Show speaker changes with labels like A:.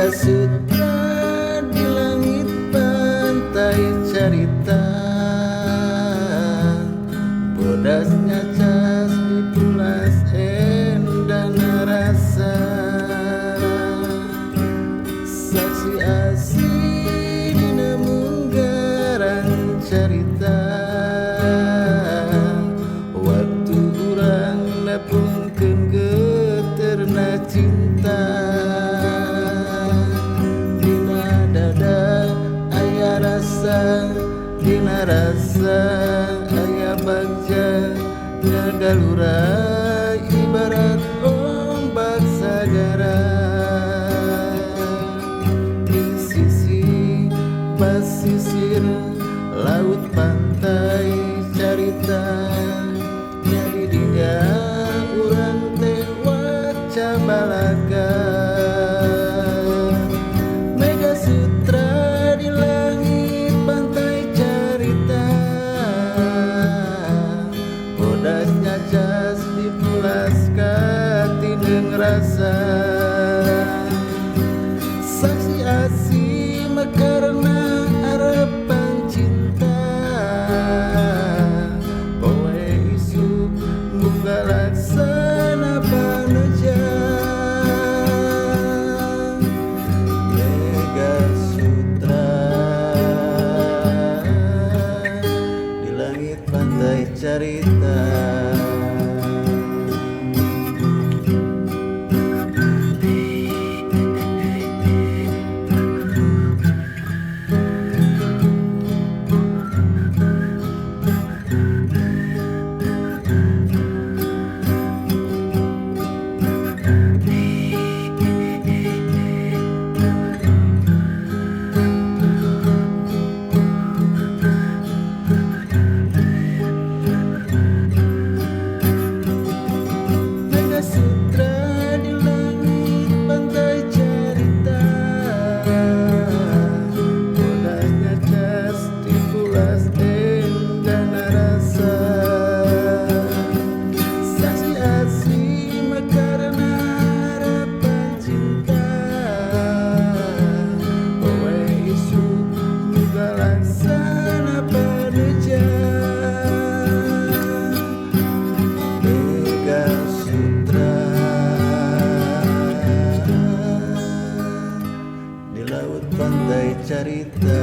A: Sutra di langit pantai cerita, bodasnya cas dipulas endah rasa, saksi asih dina munggaran cerita, waktu urang nepungkeun geterna cinta. Dina rasa aya bagja nyagalura ibarat ombak sagara, di sisi pasisir laut pantai carita, jadi dinya urang teh waca balaga. Cas dipulas katindeung rasa, saksi asih mekarna harapan cinta, poe isuk muga laksana panuja. Mega Sutra di langit pantai carita. Laut pantai carita.